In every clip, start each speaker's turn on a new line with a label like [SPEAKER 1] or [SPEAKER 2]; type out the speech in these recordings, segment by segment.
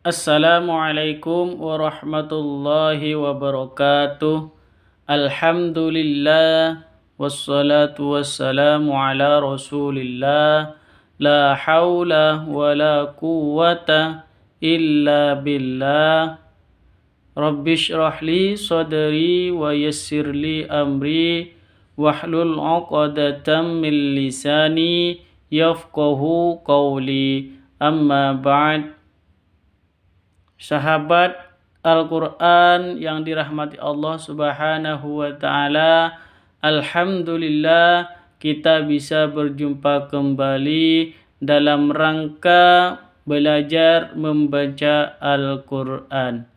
[SPEAKER 1] Assalamualaikum warahmatullahi wabarakatuh. Alhamdulillah wassalatu wassalamu ala Rasulillah. La haula wala quwwata illa billah. Rabbi shrah li sadri wa yassir li amri wahlul 'uqdatam min lisani yafqahu qawli. Amma ba'd. Sahabat Al-Quran yang dirahmati Allah Subhanahu wa Ta'ala, alhamdulillah kita bisa berjumpa kembali dalam rangka belajar membaca Al-Quran.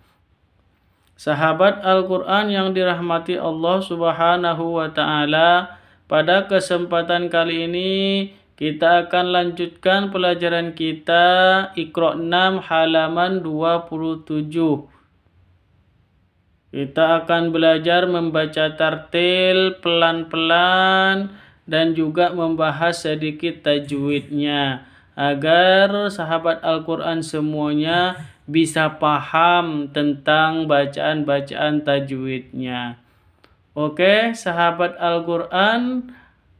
[SPEAKER 1] Sahabat Al-Quran yang dirahmati Allah Subhanahu wa Ta'ala, pada kesempatan kali ini kita akan lanjutkan pelajaran kita Iqra 6 halaman 27. Kita akan belajar membaca tartil pelan-pelan dan juga membahas sedikit tajwidnya agar sahabat Al-Quran semuanya bisa paham tentang bacaan-bacaan tajwidnya. Oke, sahabat Al-Quran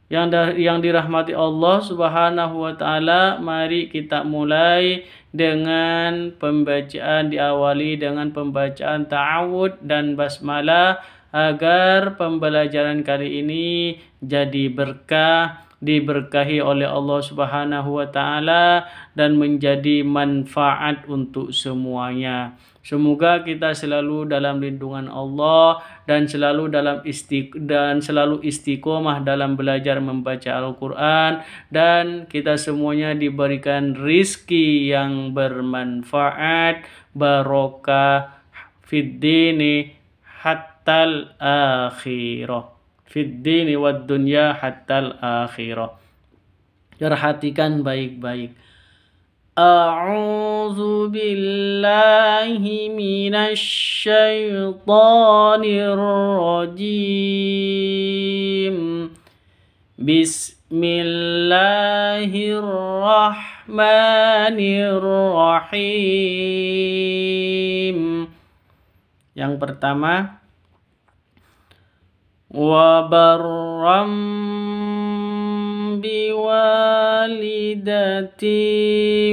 [SPEAKER 1] yang dirahmati Allah Subhanahu wa Ta'ala, mari kita mulai dengan pembacaan, diawali dengan pembacaan ta'awud dan basmalah agar pembelajaran kali ini jadi berkah, diberkahi oleh Allah Subhanahu wa Ta'ala dan menjadi manfaat untuk semuanya. Semoga kita selalu dalam lindungan Allah dan selalu istiqomah dalam belajar membaca Al-Quran, dan kita semuanya diberikan rizki yang bermanfaat, barokah fid dini hattal akhirah, fid dini wad dunya hattal akhirah. Perhatikan baik-baik. A'udzu billahi minasy syaithanir rajim. Bismillahirrahmanirrahim. Yang pertama, wa barram biwalidati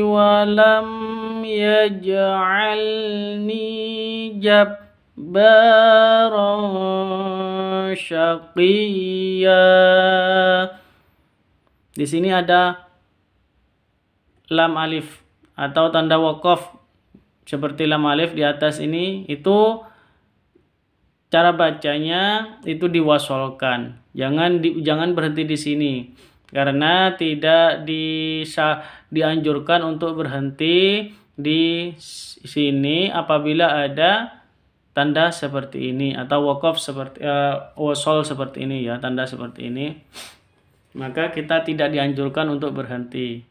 [SPEAKER 1] walam yaj'alni jabbaran syaqiyya. Di sini ada lam alif atau tanda waqaf seperti lam alif di atas ini, itu cara bacanya itu diwasolkan. Jangan berhenti di sini, karena tidak dianjurkan untuk berhenti di sini apabila ada tanda seperti ini atau waqaf seperti wasol seperti ini ya, tanda seperti ini, maka kita tidak dianjurkan untuk berhenti.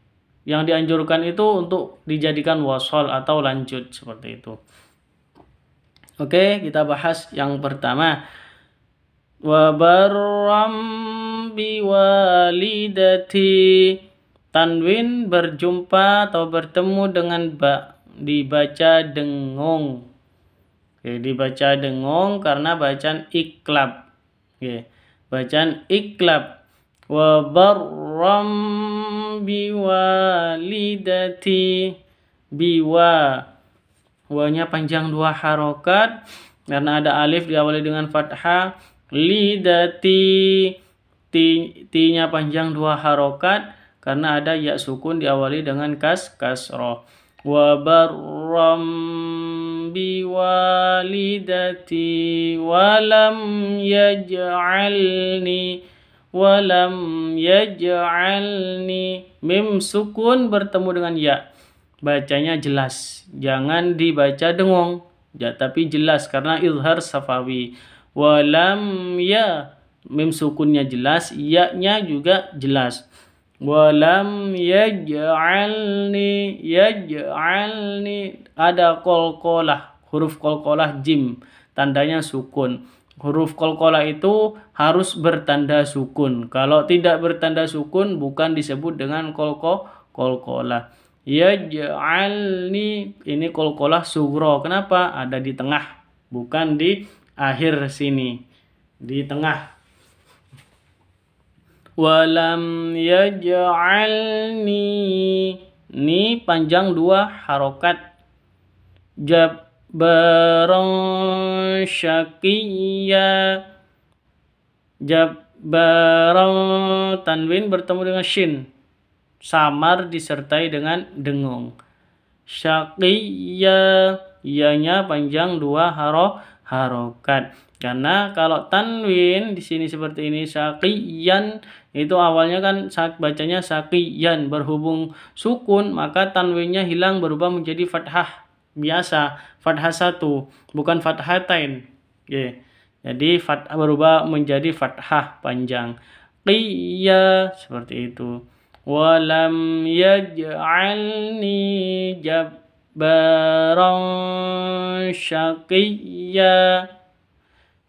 [SPEAKER 1] Yang dianjurkan itu untuk dijadikan wasol atau lanjut seperti itu. Oke, kita bahas yang pertama. Wa barram biwalidati. Tanwin berjumpa atau bertemu dengan ba, dibaca dengung. Oke, dibaca dengung karena bacaan iklab. Oke, bacaan iklab. Wa barram biwalidati. Biwa, wanya panjang 2 harokat karena ada alif diawali dengan fathah. Lidati, ti-nya panjang 2 harokat karena ada ya sukun diawali dengan kasroh. Wa barram biwalidati walam yaj'alni, mim sukun bertemu dengan ya, bacanya jelas, jangan dibaca dengung ya, tapi jelas karena izhar safawi. Walam ya, mim sukunnya jelas, ya-nya juga jelas. Walam yaj'alni, ada qalqalah, huruf qalqalah jim, tandanya sukun. Huruf qalqalah itu harus bertanda sukun. Kalau tidak bertanda sukun bukan disebut dengan qalqalah. yaj'alni, ini qalqalah sughra. Kenapa? Ada di tengah, bukan di akhir sini, di tengah. Walam yaj'alni, ini panjang 2 harokat. Jabbaran syaqiyya, jabbaran tanwin bertemu dengan shin, samar disertai dengan dengung. Syaqiyya, iyanya panjang 2 harokat. Karena kalau tanwin di sini seperti ini syaqiyan, itu awalnya kan bacanya syaqiyan, berhubung sukun maka tanwinnya hilang berubah menjadi fathah biasa, fathah 1, bukan fathatain. Oke. Jadi berubah menjadi fathah panjang. Qiyya, seperti itu. Walam yaj'alni jabbaran syaqiyya.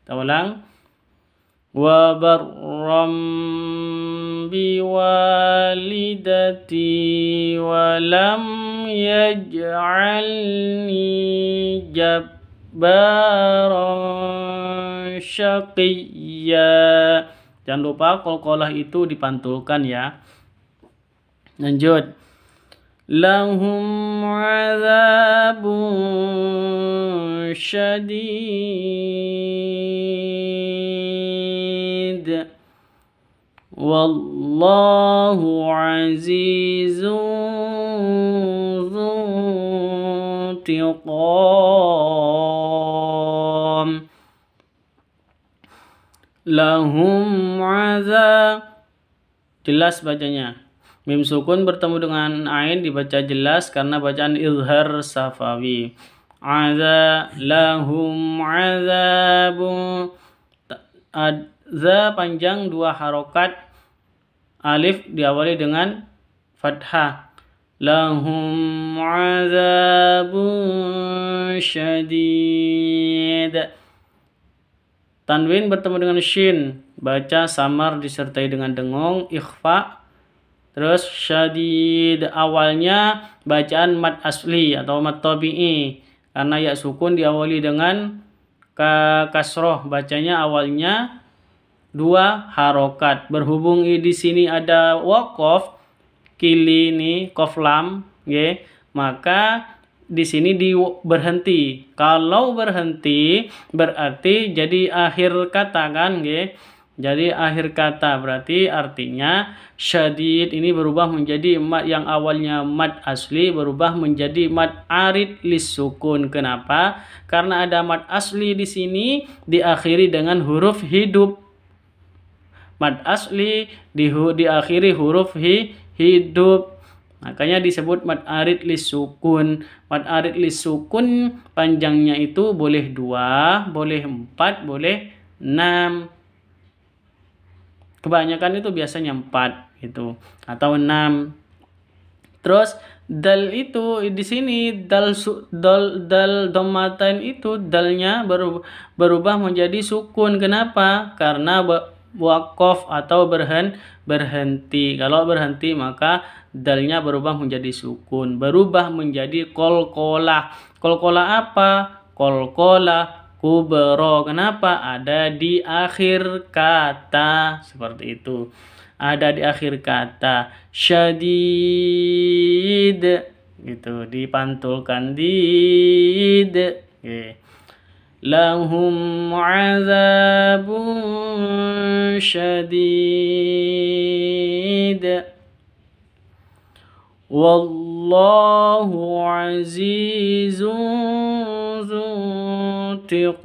[SPEAKER 1] Kita ulang. Wa barram biwalidati wa lam yaj'alni jabbaran syaqiyya. Jangan lupa qalqalah itu dipantulkan ya. Lanjut. Lahum 'adzabun syadid wallahu 'azizun dzuntiqam. Lahum 'adzab, jelas bacanya. Mim sukun bertemu dengan ain dibaca jelas karena bacaan izhar safawi. Lahum 'adzabun, za panjang 2 harokat, alif diawali dengan fathah. Lahum 'adzabun syadid. Tanwin bertemu dengan shin, baca samar disertai dengan dengung, ikhfa. Terus syadid, awalnya bacaan mad asli atau mad tabi'i, karena ya sukun diawali dengan kasroh, bacanya awalnya 2 harokat. Berhubung di sini ada waqaf, kili ini qaf lam, maka di sini berhenti. Kalau berhenti berarti jadi akhir kata kan, Jadi akhir kata, berarti artinya syadid ini berubah menjadi mad yang awalnya mad asli berubah menjadi mad arid lisukun. Kenapa? Karena ada mad asli di sini diakhiri dengan huruf hidup. Mad asli diakhiri huruf hidup. Makanya disebut mad arid lisukun. Mad arid lisukun panjangnya itu boleh 2, boleh 4, boleh 6. Kebanyakan itu biasanya 4 gitu atau 6. Terus dal itu di sini dal dhammatain itu dalnya berubah menjadi sukun. Kenapa? Karena waqaf atau berhenti. Kalau berhenti maka dalnya berubah menjadi sukun, berubah menjadi qalqalah. Qalqalah apa? Qalqalah kubra. Kenapa? Ada di akhir kata, seperti itu. Ada di akhir kata. Syadid, gitu, dipantulkan did. Lahum 'adzabun syadid wallahu 'azizun dzuntiqam.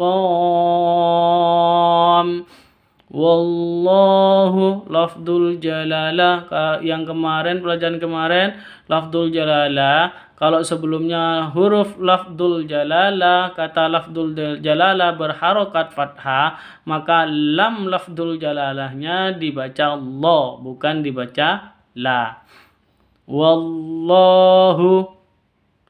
[SPEAKER 1] Wallahu lafdul jalalah, yang kemarin pelajaran kemarin lafdul jalalah. Kalau sebelumnya huruf lafdul jalalah, kata lafdul jalalah berharokat fathah, maka lam lafdul jalalahnya dibaca Allah, bukan dibaca la. Wallahu,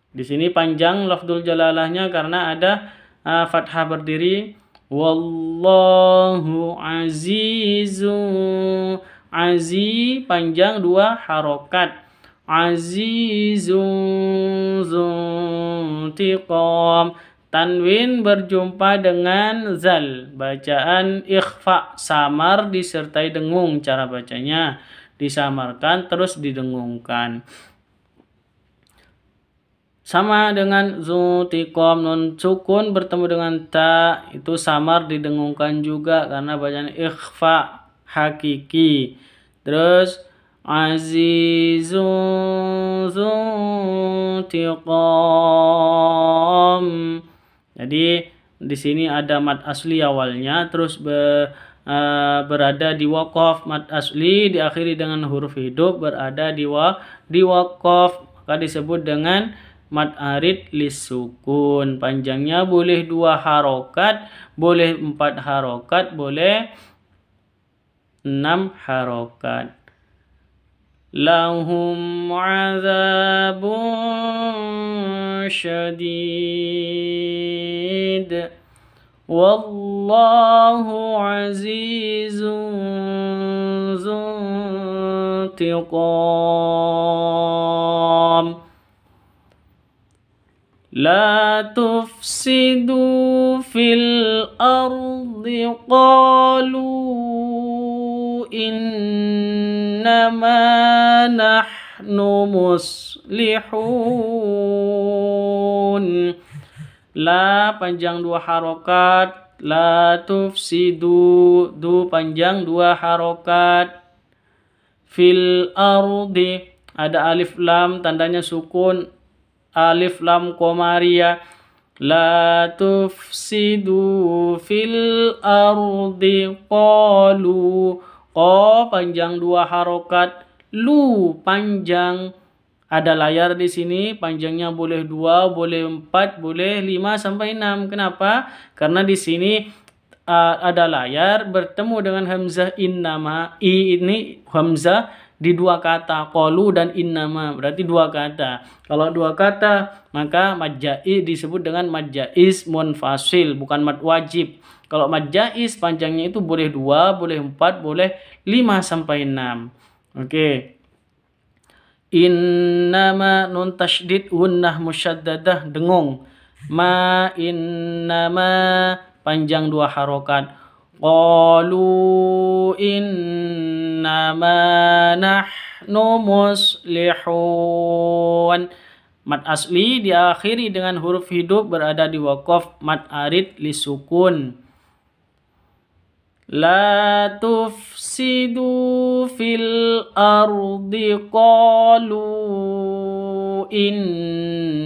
[SPEAKER 1] di sini panjang lafdul jalalahnya karena ada fathah berdiri. Wallahu azizun, aziz panjang 2 harokat. azizun zuntiqam. Tanwin berjumpa dengan zal. Bacaan ikhfa, samar disertai dengung. Cara bacanya disamarkan terus didengungkan. Sama dengan zutiqam, nun sukun bertemu dengan ta, itu samar didengungkan juga karena bacaan ikhfa hakiki. Terus azizun zutiqam. Jadi di sini ada mad asli awalnya, terus berada di waqaf. Mad asli diakhiri dengan huruf hidup, berada di waqaf, maka disebut dengan mad arid lisukun. Panjangnya boleh 2 harokat, boleh 4 harokat, boleh 6 harokat. Lahum azabun syadid wallahu azizun zuntiqam. La tufsidu fil ardi qalu innama nahnu muslihun. La panjang 2 harokat, la tufsidu, du panjang 2 harokat. Fil ardi ada alif lam tandanya sukun, alif lam komariah. La tufsidu fil ardi qalu, qa panjang 2 harokat, lu panjang, ada layar di sini, panjangnya boleh 2, boleh 4, boleh 5 sampai 6. Kenapa? Karena di sini ada layar bertemu dengan hamzah innama. I ini hamzah di 2 kata, qalu dan innama, berarti 2 kata. Kalau 2 kata maka mad jaiz disebut dengan mad jaiz munfasil, bukan mad wajib. Kalau mad jaiz panjangnya itu boleh 2, boleh 4, boleh 5 sampai 6. Oke. Innama, nun tasydid gunnah musyaddadah dengung. Ma innama panjang 2 harokat. Qalu innama nahnu muslihun. Mad asli diakhiri dengan huruf hidup, berada di waqaf, mad arid lisukun. La tufsidu fil ardi qalu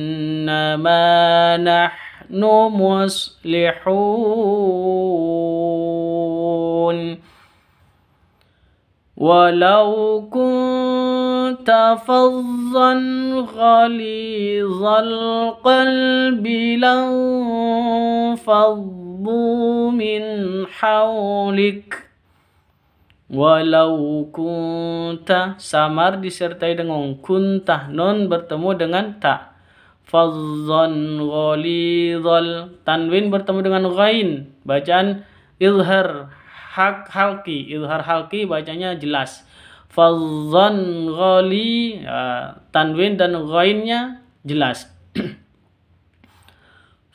[SPEAKER 1] innama nahnu muslihun. Walau kunta fazzan ghalizal qalbi lanfaddu min hawlik. Walau kunta, samar disertai dengan kunta, nun bertemu dengan ta. Fazzan ghalizal, tanwin bertemu dengan ghain, bacaan izhar halki, izhar halki bacanya jelas. Fazzan ghali, tanwin dan ghainnya jelas.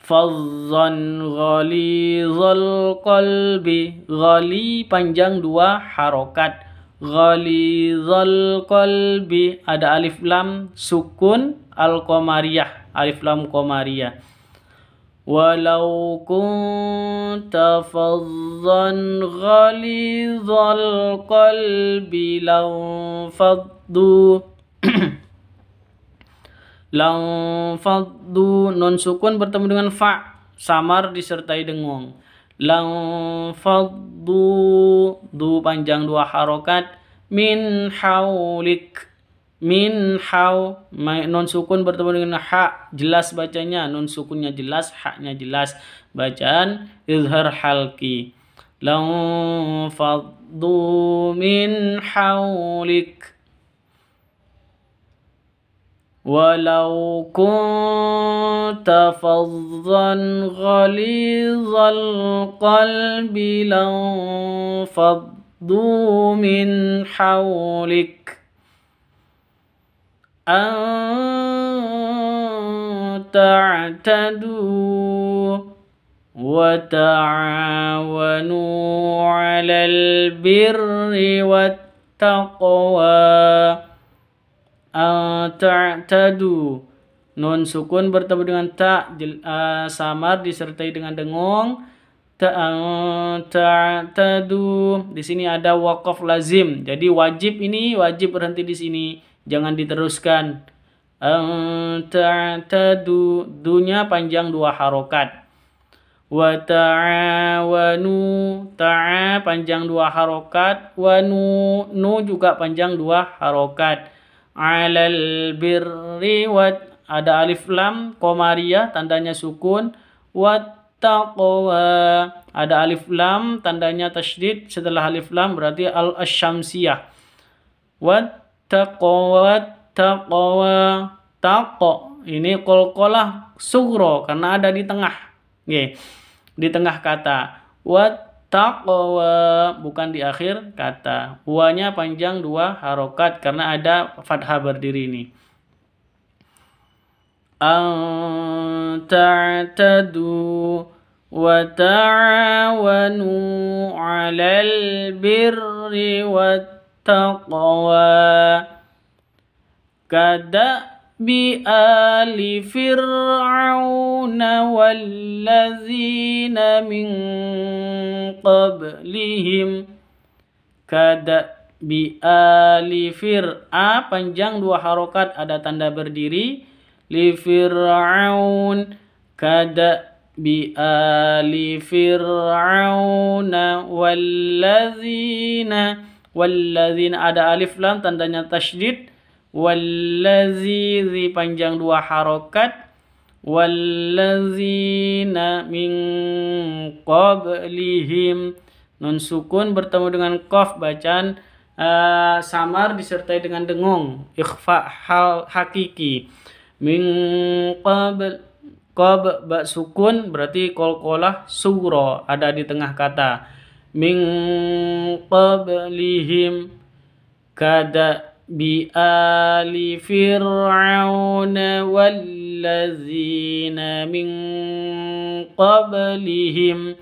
[SPEAKER 1] Fazzan ghalizal qalbi, ghali panjang 2 harokat. Ghalizal qalbi ada alif lam sukun al qamariyah, alif lam qamariyah. Walau kunta fazzan ghalizal qalbi lanfaddu lanfaddu, non sukun bertemu dengan fa, samar disertai dengung. Lanfaddu, du panjang 2 harokat. Min haulik, min haw, non sukun bertemu dengan ha, jelas bacanya, non sukunnya jelas, haknya jelas, bacaan izhar halki. Lanfaddu min haulik. Walau kunta fazzan ghalizal qalbi lanfaddu min hawlik. an ta'tadu wa ta'awanu 'alal birri wat taqwa. Ta'tadu, nun sukun bertemu dengan ta, samar disertai dengan dengung. Ta'tadu, di sini ada waqaf lazim, jadi wajib berhenti di sini, jangan diteruskan. Ta'tadu, dunya panjang 2 harokat. Wa ta'awanu, ta'a panjang 2 harokat, wa nu juga panjang 2 harokat. 'Alal birri, ada alif lam qamariyah tandanya sukun, wattaqwa ada alif lam tandanya tasydid setelah alif lam berarti al-syamsiyah. Wattaqwa taqo, ini qalqalah sughra karena ada di tengah. Nggih, di tengah kata. Taqwa bukan di akhir kata. Wanya panjang 2 harokat karena ada fathah berdiri ini. Ta'tadu wa ta'awanu 'alal birri wat taqwa. Bi ali fir'auna wallazina min qablihim. Bi ali fir'a panjang 2 harokat ada tanda berdiri. Li fir'aun, bi ali fir'auna wallazina ada alif lam tandanya tasydid. Wallazi panjang 2 harokat. Wallazina min qablihim, nun sukun bertemu dengan qaf, bacaan samar disertai dengan dengung, ikhfa hakiki. Min qab sukun berarti qalqalah sughra ada di tengah kata. Min qablihim, bi ali fir'auna wallazina min qablihim.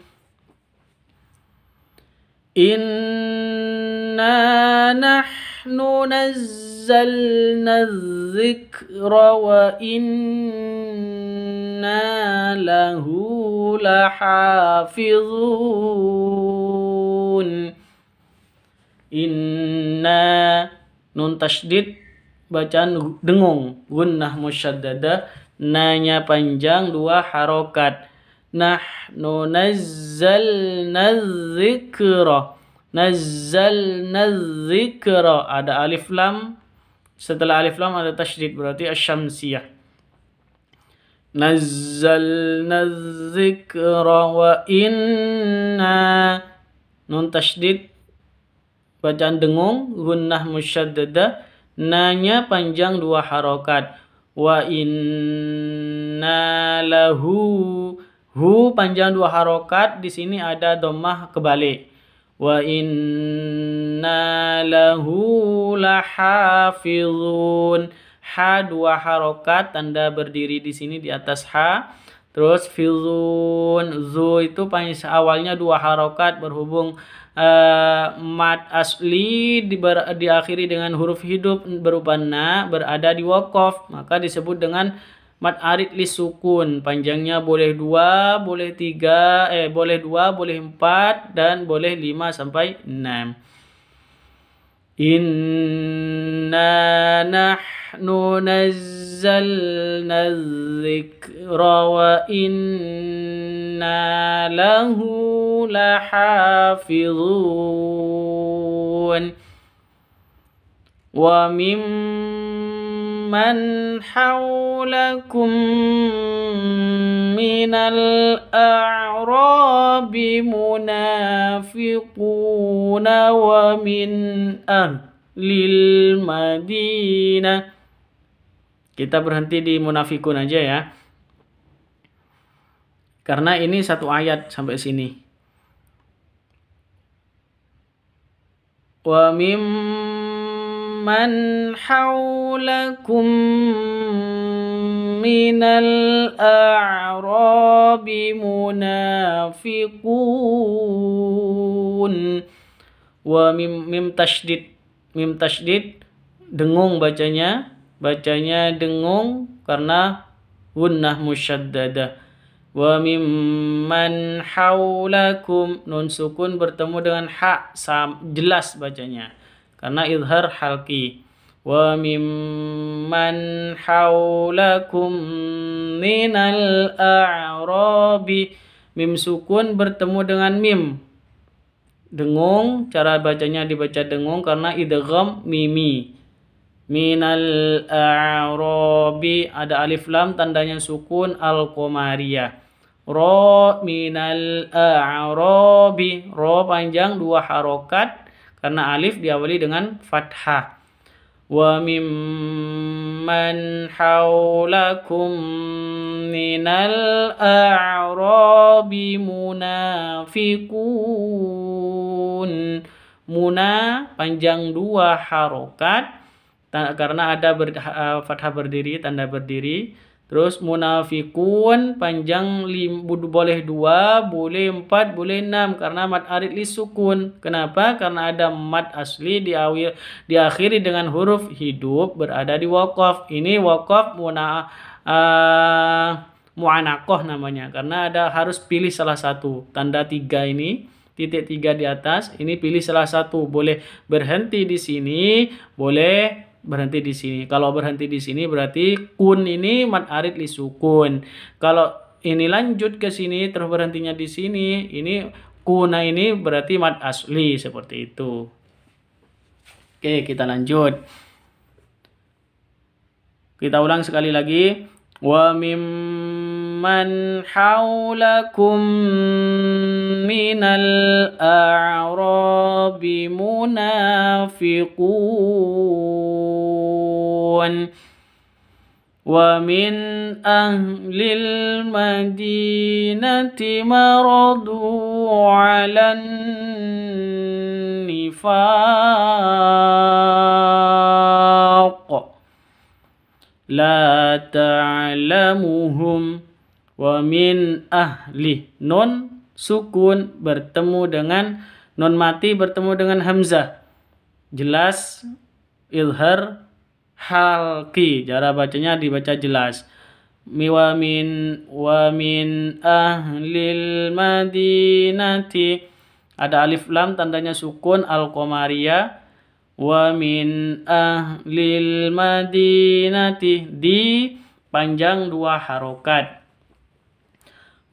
[SPEAKER 1] Inna nahnu nazzalna dzikra wa inna lahu lahafizun. Inna, nun tasydid bacaan dengung, gunnah musyaddada, nanya panjang 2 harokat. Nahnu nazzalna dzikra, ada alif lam, setelah alif lam ada tasydid berarti asy-syamsiyah. Nazzalna dzikra wa inna, nun tasydid bacaan dengung, gunnah musyaddada, nanya panjang 2 harokat. Wa inna lahu, hu panjang 2 harokat, di sini ada dhammah kebalik. Wa inna lahu lahafizun, ha 2 harokat, tanda berdiri di sini di atas ha. Terus fizun, zu itu awalnya 2 harokat berhubung mad asli diakhiri dengan huruf hidup berupa na berada di waqaf, maka disebut dengan mad arid li sukun. Panjangnya boleh 2, boleh 3, boleh 2, boleh 4 dan boleh 5 sampai 6. Inna nahnu nazzalna dzikra wa inna lahu lahafizun. Wa mimman hawlakum minal a'rabi munafiquna wa min ahlil Madinah. Kita berhenti di munafikun aja ya, karena ini 1 ayat sampai sini. Wa ممن حولكم من الأعراب منافقون. Wa mim tasydid dengung bacanya dengung karena gunnah musyaddadah. Wa mimman haulakum, nun sukun bertemu dengan ha, jelas bacanya karena izhar halqi. Wa mimman haulakum minal a'rabi, mim sukun bertemu dengan mim dengung, cara bacanya dibaca dengung karena idgham mimi. Minal a'rabi, ada alif lam tandanya sukun al-qamariyah. Ro minal a'rabi, ro panjang 2 harokat karena alif diawali dengan fathah. Wa mimman haulakum minal a'rabi munafiqun. Muna panjang 2 harokat karena ada fathah berdiri, tanda berdiri. Terus munafiqun panjang boleh 2, boleh 4, boleh 6 karena mad arid li sukun. Kenapa? Karena ada mad asli diakhiri dengan huruf hidup berada di waqaf. Ini waqaf mu'anaqah namanya karena harus pilih salah satu. Tanda 3 ini, titik 3 di atas, ini pilih salah satu. Boleh berhenti di sini, boleh berhenti di sini. Kalau berhenti di sini berarti kun ini mad arid li sukun. Kalau ini lanjut ke sini terus berhentinya di sini, ini kuna ini berarti mad asli, seperti itu. Oke, kita lanjut. Kita ulang sekali lagi. Wa mimman haulakum minal a'rabi munafiqun. Wa min ahlil madinati maradu 'alan nifaq la ta'lamuhum. Wa min ahli, nun sukun bertemu dengan nun mati bertemu dengan hamzah, jelas izhar halqi, cara bacanya dibaca jelas. Wa min ahlil madinati, ada alif lam tandanya sukun al-qamariyah. Wa min ahlil madinati, di panjang 2 harokat.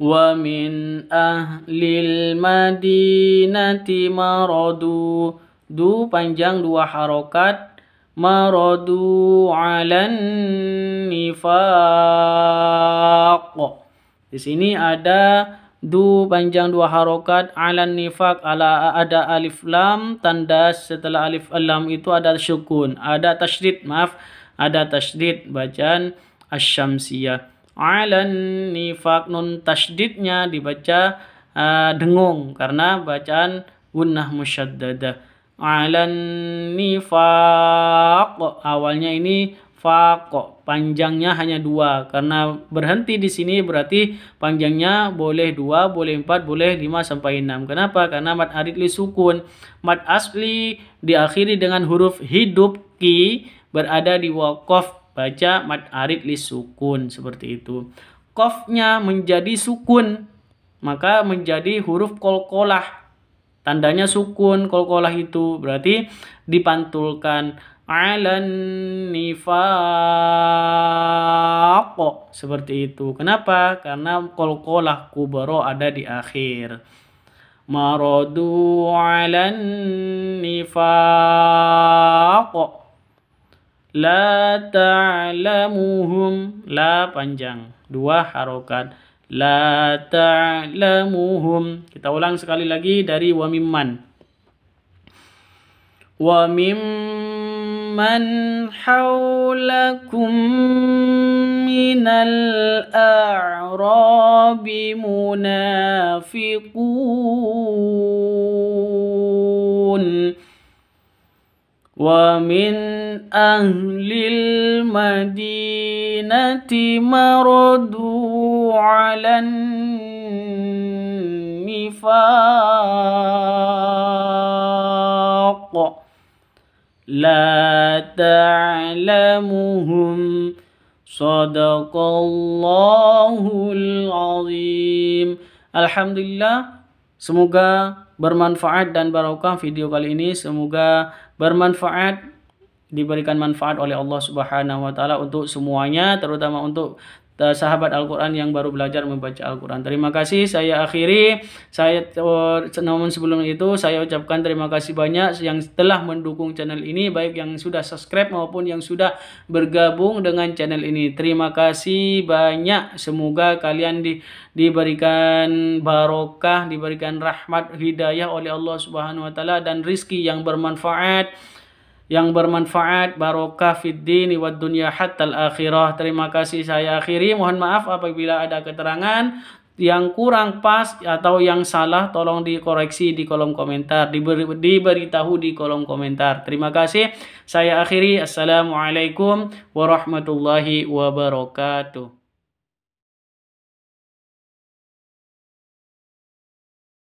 [SPEAKER 1] Wa min ahlil madinati maradu, du panjang 2 harokat. Maradu 'alan nifaq, di sini ada du panjang 2 harokat, alan nifaq, ada alif lam, tanda setelah alif lam itu ada sukun, ada tasydid, ada tasydid bacaan asy-syamsiyah. Alan nifaq, nun tasydidnya dibaca dengung karena bacaan gunnah musyaddadah. Alan nifaq, awalnya ini faq, panjangnya hanya 2 karena berhenti di sini berarti panjangnya boleh 2, boleh 4, boleh 5 sampai 6. Kenapa? Karena mad arid li sukun. Mad asli diakhiri dengan huruf hidup ki berada di waqaf, baca mad arid li sukun, seperti itu. Qafnya menjadi sukun maka menjadi huruf qalqalah, tandanya sukun. Qalqalah itu berarti dipantulkan alan nifaq, seperti itu. Kenapa? Karena qalqalah kubra ada di akhir. Maradu alan nifaq la ta'lamuhum, la panjang 2 harokat. La ta'lamuhum. Kita ulang sekali lagi dari wa mimman. Wa mimman haulakum minal a'rabi munafiqun. wa min ahlil madinati maradu 'alan nifaq la ta'lamuhum sadaqallahul azim. Alhamdulillah, semoga bermanfaat dan barokah video kali ini. Semoga bermanfaat, diberikan manfaat oleh Allah Subhanahu wa taala untuk semuanya, terutama untuk sahabat Al-Quran yang baru belajar membaca Al-Quran. Terima kasih, saya akhiri. Namun sebelum itu saya ucapkan terima kasih banyak yang telah mendukung channel ini, baik yang sudah subscribe maupun yang sudah bergabung dengan channel ini. Terima kasih banyak. Semoga kalian diberikan barokah, diberikan rahmat hidayah oleh Allah Subhanahu wa taala dan rizki yang bermanfaat, barokah fid dini wad dunya hatta al akhirah. Terima kasih, saya akhiri. Mohon maaf apabila ada keterangan yang kurang pas atau yang salah, tolong dikoreksi di kolom komentar, diberitahu di kolom komentar. Terima kasih, saya akhiri. Assalamualaikum warahmatullahi wabarakatuh.